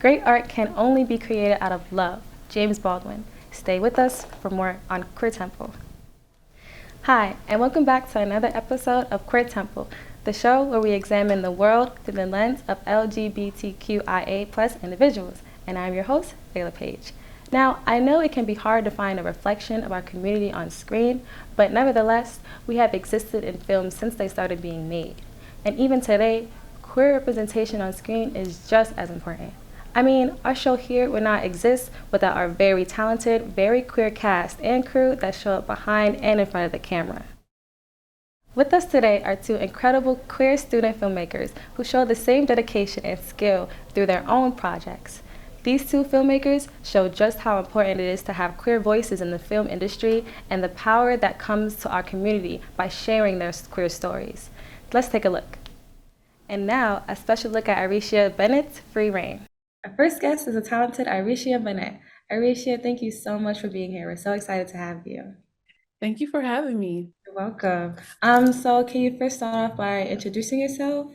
Great art can only be created out of love. James Baldwin. Stay with us for more on Queer Temple. Hi, and welcome back to another episode of Queer Temple, the show where we examine the world through the lens of LGBTQIA+ individuals. And I'm your host, Layla Page. Now, I know it can be hard to find a reflection of our community on screen, but nevertheless, we have existed in films since they started being made. And even today, queer representation on screen is just as important. I mean, our show here would not exist without our very talented, very queer cast and crew that show up behind and in front of the camera. With us today are two incredible queer student filmmakers who show the same dedication and skill through their own projects. These two filmmakers show just how important it is to have queer voices in the film industry and the power that comes to our community by sharing their queer stories. Let's take a look. And now, a special look at Ireashia Bennett's Free Reign. Our first guest is the talented Ireashia Bennett. Ireashia, thank you so much for being here. We're so excited to have you. Thank you for having me. You're welcome. So can you first start off by introducing yourself?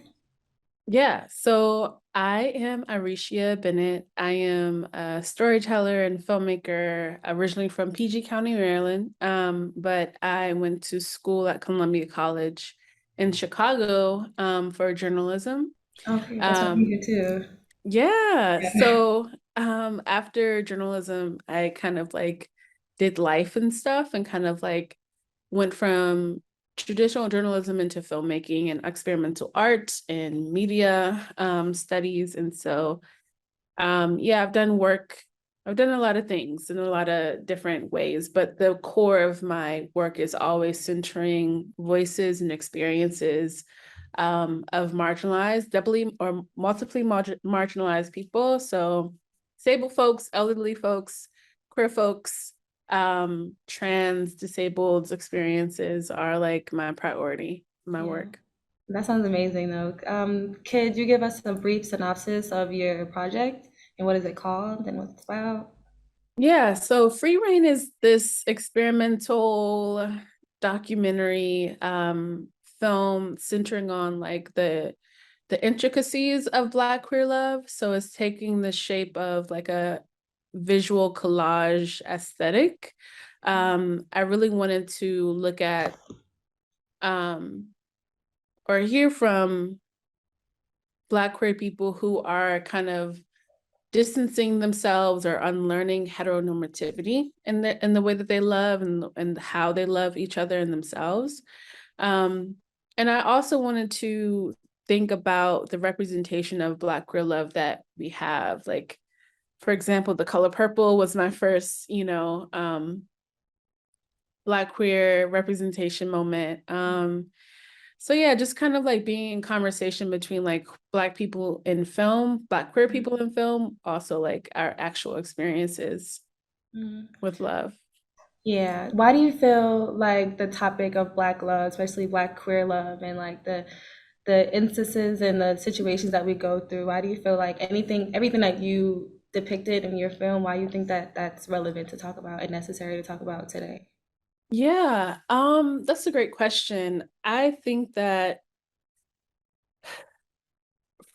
Yeah, so I am Ireashia Bennett. I am a storyteller and filmmaker, originally from PG County, Maryland. But I went to school at Columbia College in Chicago, for journalism. Okay, that's what Um, we do too. yeah, Yeah. so after journalism, I kind of like did life and stuff and kind of like went from traditional journalism into filmmaking and experimental art and media studies. And so, yeah, I've done a lot of things in a lot of different ways, but the core of my work is always centering voices and experiences of marginalized, doubly or multiply marginalized people. So, disabled folks, elderly folks, queer folks, trans, disabled experiences are like my priority, my Yeah. work. That sounds amazing though. Could you give us a brief synopsis of your project and what is it called and what it's about? Yeah, so Free Reign is this experimental documentary film centering on like the intricacies of Black queer love. So it's taking the shape of like a visual collage aesthetic. I really wanted to look at um or hear from Black queer people who are kind of distancing themselves or unlearning heteronormativity in the way that they love and how they love each other and themselves. Um, and I also wanted to think about the representation of Black queer love that we have. Like, for example, The Color Purple was my first, Black queer representation moment. So yeah, just kind of like being in conversation between like Black people in film, Black queer people in film, also like our actual experiences Mhm. with love. Yeah. Why do you feel like the topic of Black love, especially Black queer love, and like the instances and the situations that we go through, why do you feel like everything that you depicted in your film, why you think that that's relevant to talk about and necessary to talk about today? Yeah, that's a great question. I think that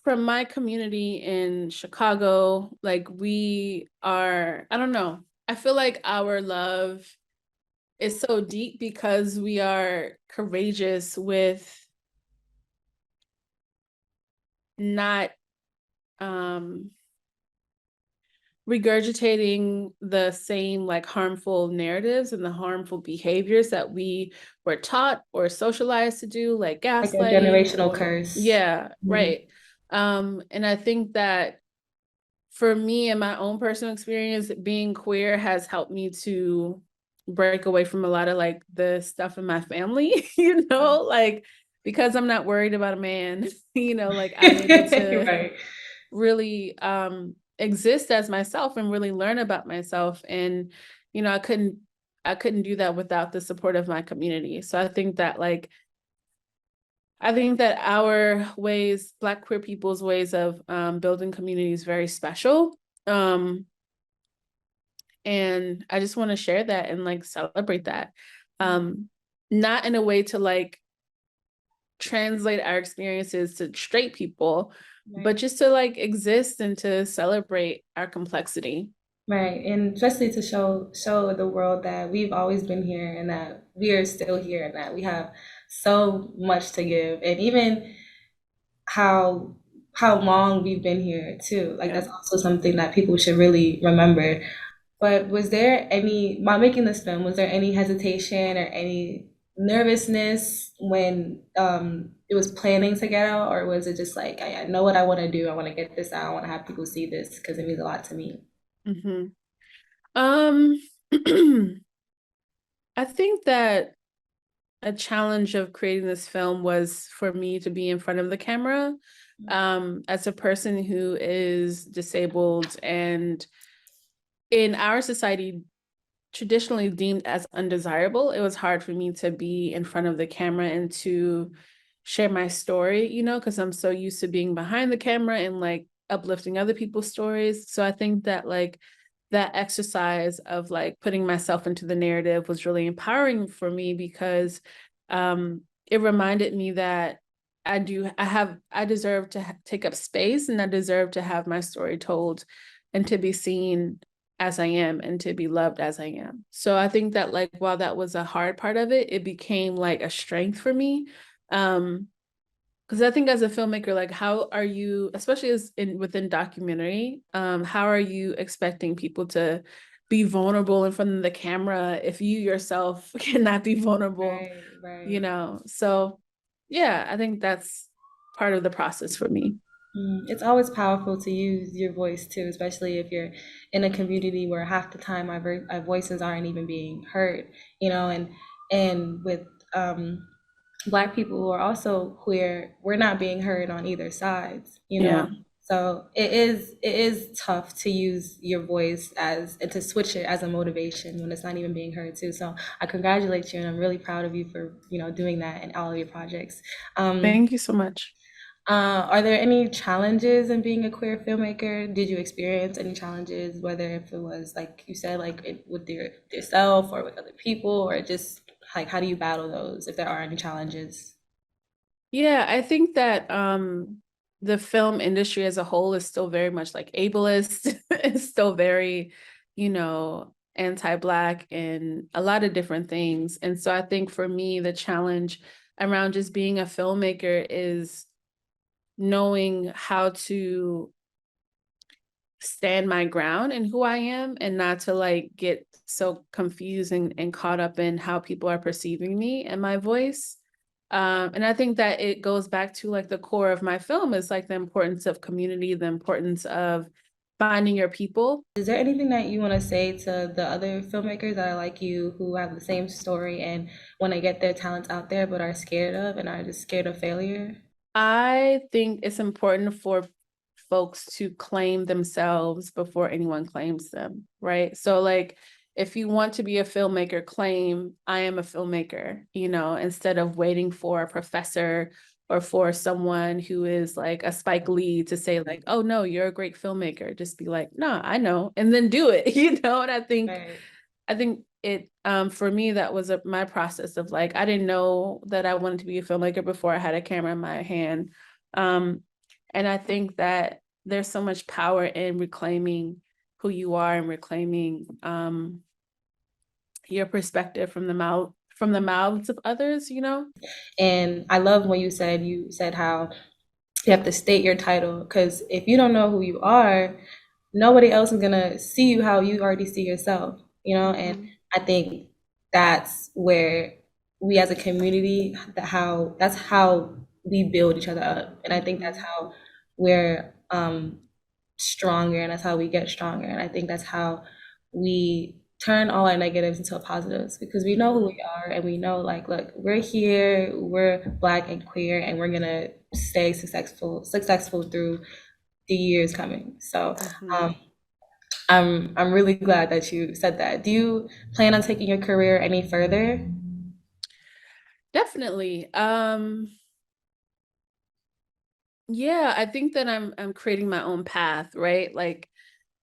from my community in Chicago, like we are, I don't know, I feel like our love is so deep because we are courageous with not um regurgitating the same like harmful narratives and the harmful behaviors that we were taught or socialized to do, like Like a gaslighting generational or curse. yeah, Mhm. right. And I think that for me and my own personal experience, being queer has helped me to break away from a lot of like the stuff in my family, like because I'm not worried about a man, like I'm able to Right. really exist as myself and really learn about myself. And I couldn't do that without the support of my community. So I think that our ways, Black queer people's ways of building community is very special. um and I just want to share that and like celebrate that, um not in a way to like translate our experiences to straight people, but Right. just to like exist and to celebrate our complexity. Right. And especially to show the world that we've always been here and that we are still here and that we have so much to give. And even how how long we've been here too. Like Yeah. that's also something that people should really remember. But was there any, while making this film, was there any hesitation or any nervousness when it was planning to get out, or was it just like I know what I want to do, I want to get this out, I want to have people see this because it means a lot to me? Hmm. Um, I think that a challenge of creating this film was for me to be in front of the camera. As a person who is disabled and in our society traditionally deemed as undesirable, it was hard for me to be in front of the camera and to share my story, because I'm so used to being behind the camera and like uplifting other people's stories. So I think that like that exercise of like putting myself into the narrative was really empowering for me because it reminded me that I deserve to take up space and I deserve to have my story told and to be seen as I am and to be loved as I am. So I think that like while that was a hard part of it, it became like a strength for me. Um, because I think as a filmmaker, like how are you, especially as in within documentary, how are you expecting people to be vulnerable in front of the camera if you yourself cannot be vulnerable, Right, right. So yeah, I think that's part of the process for me. It's always powerful to use your voice too, especially if you're in a community where half the time our voices aren't even being heard, and with um, Black people who are also queer, we're not being heard on either sides. Yeah. So it is tough to use your voice as and to switch it as a motivation when it's not even being heard too. So I congratulate you, and I'm really proud of you for doing that in all of your projects. Um, Thank you so much. are there any challenges in being a queer filmmaker? Did you experience any challenges, whether if it was like you said, like with yourself or with other people, or just like how do you battle those if there are any challenges? Yeah, I think that the film industry as a whole is still very much like ableist. It's still very, anti-Black and a lot of different things. And so I think for me, the challenge around just being a filmmaker is knowing how to stand my ground in who I am and not to like get so confused and caught up in how people are perceiving me and my voice. And I think that it goes back to like the core of my film is like the importance of community, the importance of finding your people. Is there anything that you want to say to the other filmmakers that are like you who have the same story and want to get their talents out there but are scared of and are just scared of failure? I think it's important for folks to claim themselves before anyone claims them, right? So like if you want to be a filmmaker, claim I am a filmmaker, instead of waiting for a professor or for someone who is like a Spike Lee to say like, oh no, you're a great filmmaker. Just be like, no, I know, and then do it, And Right. I think it for me that was my process of like I didn't know that I wanted to be a filmmaker before I had a camera in my hand. Um, and I think that there's so much power in reclaiming who you are and reclaiming your perspective from the mouths of others. And I love when you said how you have to state your title because if you don't know who you are, nobody else is gonna see you how you already see yourself. And Mhm. I think that's where we as a community, that's how we build each other up, and I think that's Mhm. how we're stronger, and that's how we get stronger, and I think that's how we turn all our negatives into positives because we know who Mhm. we are and we know like look, we're here, we're Black and queer, and we're gonna stay successful through the years coming. So um, Mhm. I'm really glad that you said that. Do you plan on taking your career any further? Definitely. Yeah, I think that I'm creating my own path, right? Like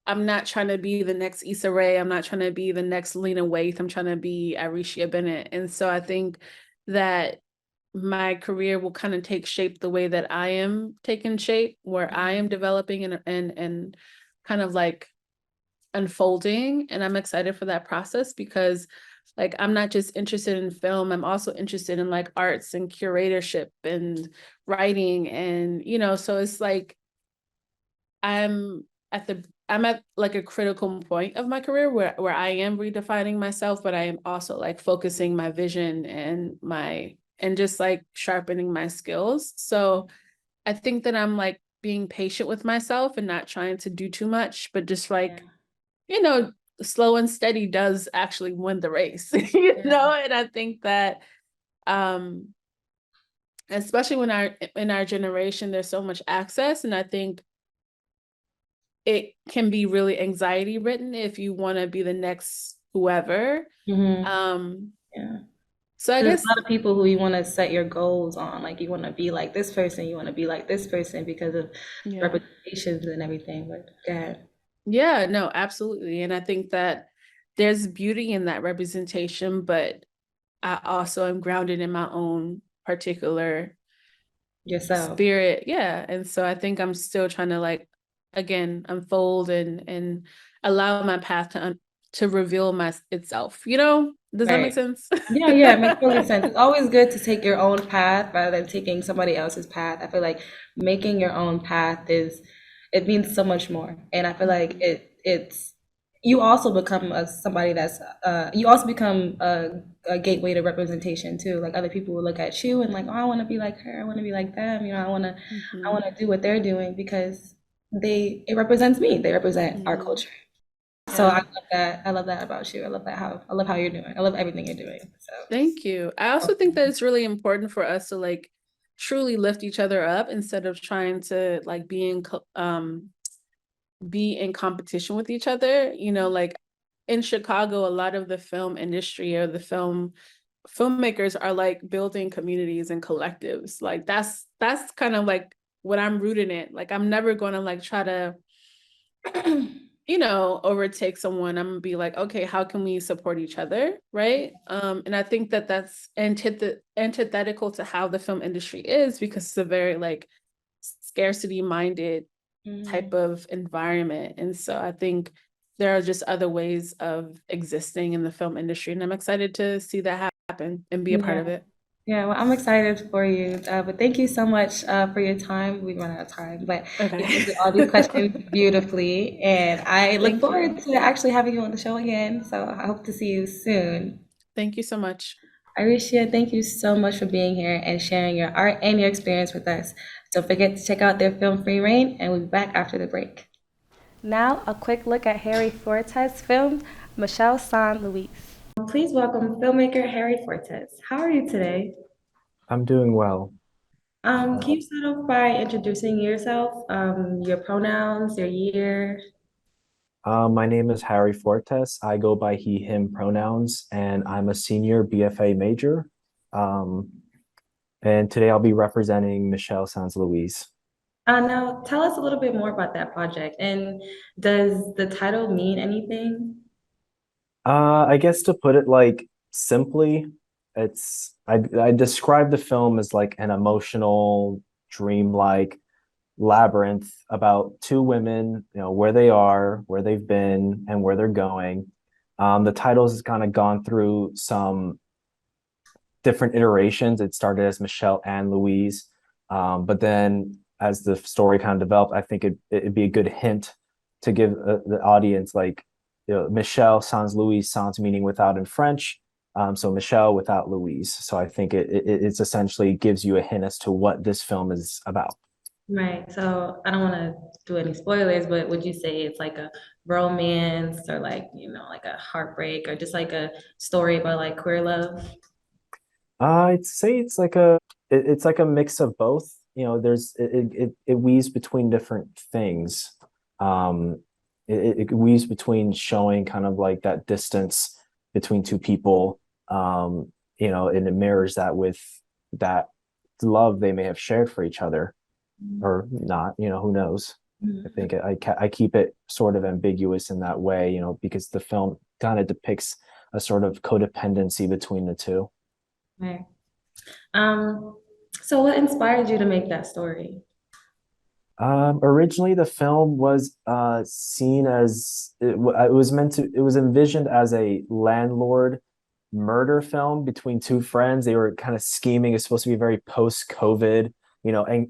I'm not trying to be the next Issa Rae. I'm not trying to be the next Lena Waithe. I'm trying to be Ireashia Bennett. And so I think that my career will kind of take shape the way that I am taking shape, where I am developing and kind of like unfolding. And I'm excited for that process because like I'm not just interested in film, I'm also interested in like arts and curatorship and writing. And, so it's like I'm I'm at like a critical point of my career where I am redefining myself, but I am also like focusing my vision and just like sharpening my skills. So I think that I'm like being patient with myself and not trying to do too much, but just like, you know, slow and steady does actually win the race, and I think that um especially when our in our generation there's so much access, and I think it can be really anxiety ridden if you want to be the next whoever. Mm-hmm. Um, Yeah. so I There's guess, a lot of people who you want to set your goals on. Like you want to be like this person, you want to be like this person because of yeah. representations and everything. But yeah, Yeah, no, absolutely. And I think that there's beauty in that representation, but I also am grounded in my own particular yourself. spirit. Yeah. And so I think I'm still trying to like again unfold and allow my path to reveal my itself. Does that make Right. sense? Yeah, yeah, it makes total sense. It's always good to take your own path rather than taking somebody else's path. I feel like making your own path it means so much more. And I feel like Mhm. it's you also become somebody that's you also become a gateway to representation too. Like other people will look at you and like, oh, I want to be like her. I want to be like them. I Mhm. want to do what they're doing because it represents me. They represent our Mhm. culture. So I Yeah. love that. I love that about you. I love how you're doing. I love everything you're doing. So Thank you. I also think that it's really important for us to like truly lift each other up instead of trying to like be in competition with each other. Like in Chicago, a lot of the film industry or the filmmakers are like building communities and collectives. Like that's kind of like what I'm rooted in. Like I'm never going to like try to overtake someone. I'm gonna be like, okay, how can we support each other, right? And I think that that's antithetical to how the film industry is, because it's a very like scarcity minded type mhm. of environment. And so I think there are just other ways of existing in the film industry, and I'm excited to see that happen and be a part Yeah. of it. Yeah, well, I'm excited for you. But thank you so much for your time. We run out of time, but you Okay. answered all these questions beautifully, and I look Thank you. forward to actually having you on the show again. So I hope to see you soon. Thank you so much. Ireashia, thank you so much for being here and sharing your art and your experience with us. Don't forget to check out their film Free Reign, and we'll be back after the break. Now, a quick look at Harry Fuertes' film, Michelle San Luis. Please welcome filmmaker Harry Fuertes. How are you today? I'm doing well. Can you start off by introducing yourself, your pronouns, your year? My name is Harry Fuertes. I go by he, him pronouns, and I'm a senior BFA major. Um, and today I'll be representing Michelle Sans Louise. Now, tell us a little bit more about that project. And does the title mean anything? I guess to put it like simply, I describe the film as like an emotional, dreamlike labyrinth about two women, where they are, where they've been, and where they're going. The titles has kind of gone through some different iterations. It started as Michelle and Louise, but then as the story kind of developed, I think it'd be a good hint to give the audience like, Michelle sans Louise, sans meaning without in French. So Michelle without Louise. So I think it's essentially gives you a hint as to what this film is about. Right. So I don't want to do any spoilers, but would you say it's like a romance or like, like a heartbreak or just like a story about like queer love? I'd say it's like a mix of both. It weaves between different things. Um, it weaves between showing kind of like that distance between two people. And it mirrors that with that love they may have shared for each other or not. Who knows? I Mhm. think I keep it sort of ambiguous in that way. Because the film kind of depicts a sort of codependency between the two. Right. Um, so what inspired you to make that story? Originally, the film was seen as it was meant to, it was envisioned as a landlord murder film between two friends. They were kind of scheming. It's supposed to be a very post-COVID,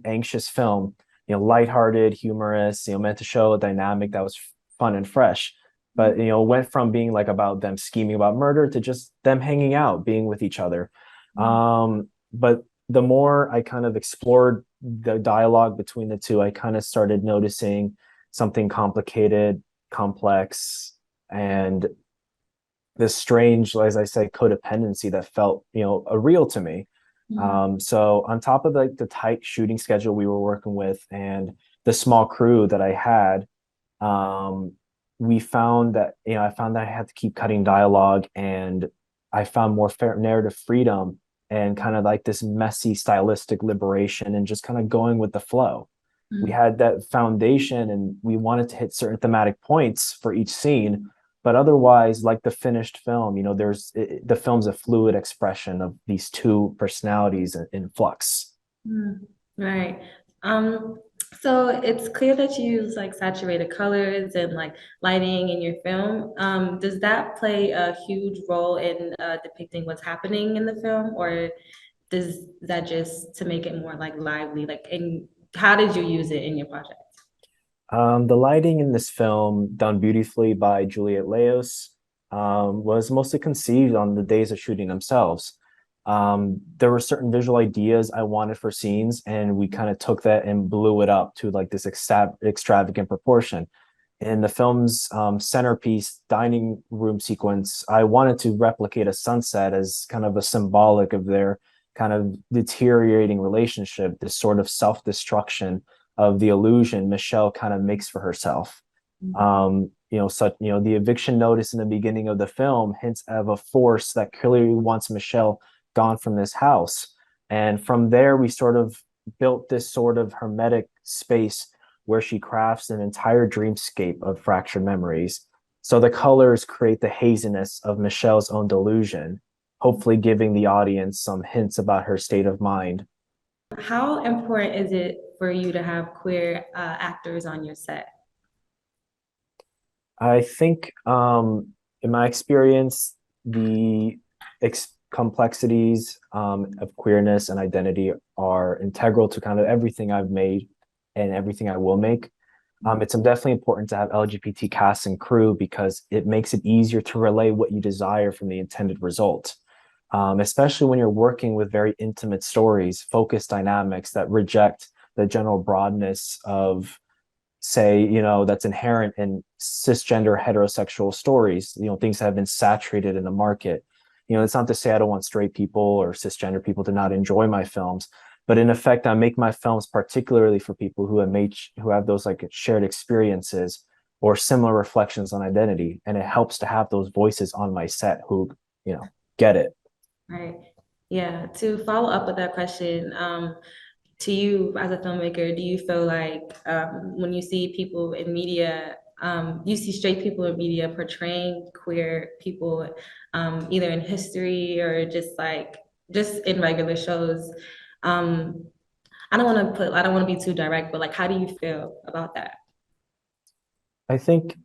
anxious film, lighthearted, humorous, meant to show a dynamic that was fun and fresh. But, went from being like about them scheming about murder to just them hanging out, being with each other. But the more I kind of explored the dialogue between the two, I kind of started noticing something complicated, complex, and this strange, as I say, codependency that felt, real to me. So on top of the tight shooting schedule we were working with and the small crew that I had, um, we found that, I found that I had to keep cutting dialogue, and I found more fair narrative freedom and kind of like this messy stylistic liberation and just kind of going with the flow. We had that foundation and we wanted to hit certain thematic points for each scene, but otherwise, like the finished film, the film's a fluid expression of these two personalities in flux. Right. Um, so it's clear that you use like saturated colors and like lighting in your film. Does that play a huge role in depicting what's happening in the film, or does that just to make it more like lively? Like, and how did you use it in your project? The lighting in this film, done beautifully by Juliet Leos, was mostly conceived on the days of shooting themselves. There were certain visual ideas I wanted for scenes, and we kind of took that and blew it up to like this extravagant proportion. In the film's centerpiece dining room sequence, I wanted to replicate a sunset as kind of a symbolic of their kind of deteriorating relationship, this sort of self-destruction of the illusion Michelle kind of makes for herself. The eviction notice in the beginning of the film hints of a force that clearly wants Michelle gone from this house. And from there, we sort of built this sort of hermetic space where she crafts an entire dreamscape of fractured memories. So the colors create the haziness of Michelle's own delusion, hopefully giving the audience some hints about her state of mind. How important is it for you to have queer actors on your set? I think, in my experience, the complexities of queerness and identity are integral to kind of everything I've made and everything I will make. It's definitely important to have LGBT cast and crew because it makes it easier to relay what you desire from the intended result. Especially when you're working with very intimate stories, focused dynamics that reject the general broadness of, say, that's inherent in cisgender heterosexual stories, things that have been saturated in the market. It's not to say I don't want straight people or cisgender people to not enjoy my films, but in effect, I make my films particularly for people who have those like shared experiences or similar reflections on identity. And it helps to have those voices on my set who, get it. Right. Yeah. To follow up with that question, to you as a filmmaker, do you feel like when you see people in media, you see straight people in media portraying queer people, either in history or just in regular shows? Um, I don't want to be too direct, but like, how do you feel about that? I think,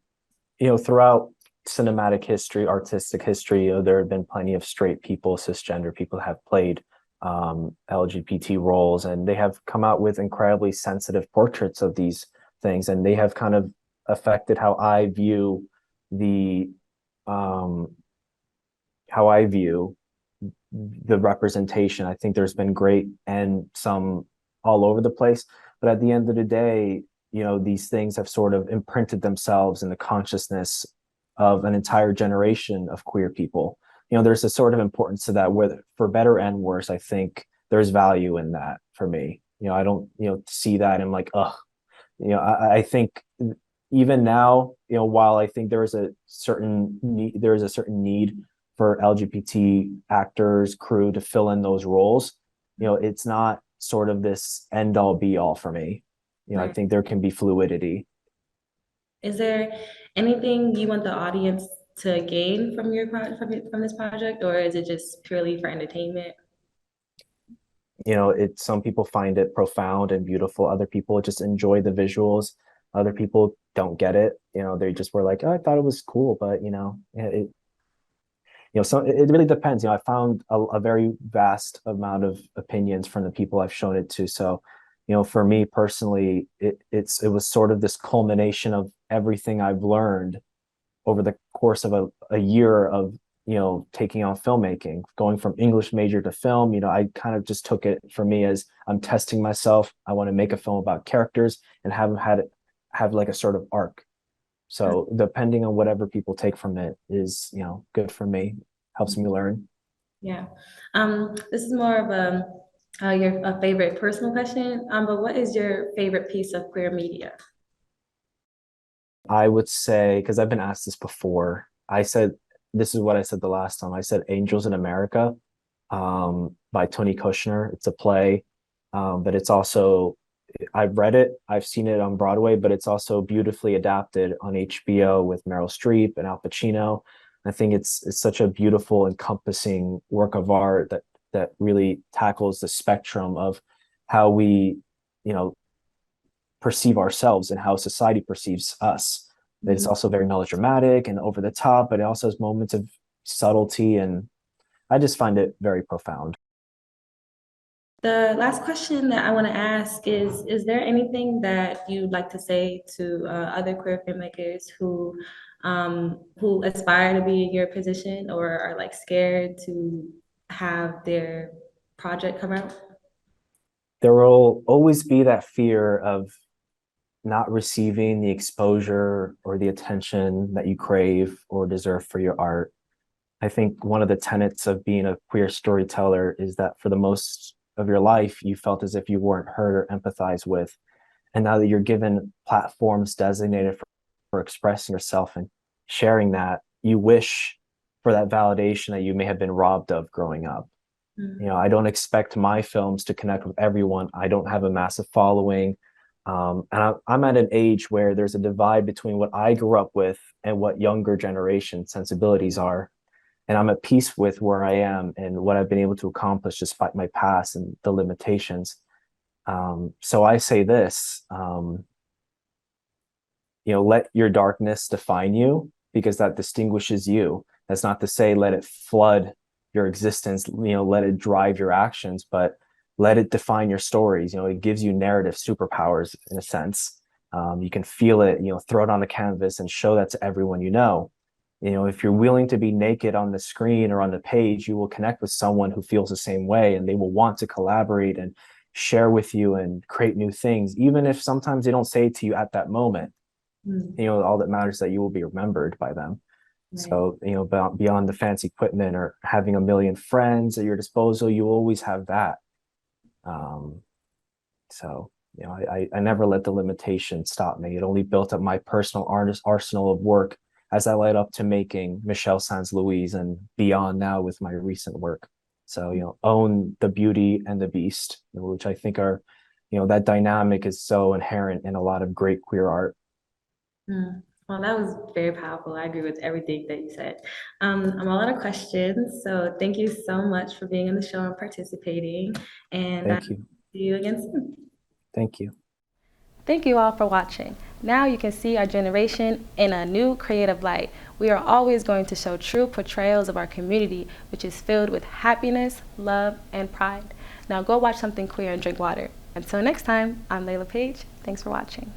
throughout cinematic history, artistic history, there have been plenty of straight people, cisgender people have played LGBT roles, and they have come out with incredibly sensitive portraits of these things, and they have kind of affected the um, how I view the representation. I think there's been great and some all over the place, but at the end of the day, these things have sort of imprinted themselves in the consciousness of an entire generation of queer people. There's a sort of importance to that, whether for better and worse. I think there's value in that for me. I don't, see that and I'm like, ugh. I think even now, while I think there is a certain need for LGBT actors, crew to fill in those roles, it's not sort of this end all be all for me. I Right. think there can be fluidity. Is there anything you want the audience to gain from from this project, or is it just purely for entertainment? some people find it profound and beautiful. Other people just enjoy the visuals. Other people don't get it. They just were like, oh, I thought it was cool, but so it really depends. I found a very vast amount of opinions from the people I've shown it to. So, for me personally, it was sort of this culmination of everything I've learned over the course of a year of taking on filmmaking, going from English major to film. I kind of just took it for me as I'm testing myself. I want to make a film about characters and have like a sort of arc. So depending on whatever people take from it is good for me, helps me learn. Yeah. This is more of a favorite personal question. But what is your favorite piece of queer media? I would say, because I've been asked this before, this is what I said the last time. I said Angels in America, by Tony Kushner. It's a play, but it's also, I've read it, I've seen it on Broadway, but it's also beautifully adapted on HBO with Meryl Streep and Al Pacino. I think it's such a beautiful, encompassing work of art that really tackles the spectrum of how we, you know, perceive ourselves and how society perceives us. It's also very melodramatic and over the top, but it also has moments of subtlety, and I just find it very profound. The last question that I want to ask is there anything that you'd like to say to other queer filmmakers who aspire to be in your position or are like scared to have their project come out? There will always be that fear of not receiving the exposure or the attention that you crave or deserve for your art. I think one of the tenets of being a queer storyteller is that for the most of your life, you felt as if you weren't heard or empathized with. And now that you're given platforms designated for expressing yourself and sharing that, you wish for that validation that you may have been robbed of growing up. I don't expect my films to connect with everyone. I don't have a massive following. I'm at an age where there's a divide between what I grew up with and what younger generation sensibilities are. And I'm at peace with where I am and what I've been able to accomplish despite my past and the limitations. So I say this, let your darkness define you because that distinguishes you. That's not to say let it flood your existence, let it drive your actions, but let it define your stories. It gives you narrative superpowers in a sense. You can feel it, throw it on the canvas and show that to everyone you know. If you're willing to be naked on the screen or on the page, you will connect with someone who feels the same way and they will want to collaborate and share with you and create new things, even if sometimes they don't say it to you at that moment. All that matters is that you will be remembered by them. Right. So, beyond the fancy equipment or having a million friends at your disposal, you always have that. So, I never let the limitation stop me. It only built up my personal arsenal of work as I led up to making Michelle Sans Louise and beyond now with my recent work. So, own the beauty and the beast, which I think are, that dynamic is so inherent in a lot of great queer art. Well, that was very powerful. I agree with everything that you said. I'm all out of questions, so thank you so much for being on the show and participating. And thank you. See you again soon. Thank you. Thank you all for watching. Now you can see our generation in a new creative light. We are always going to show true portrayals of our community, which is filled with happiness, love, and pride. Now go watch something queer and drink water. Until next time, I'm Layla Page. Thanks for watching.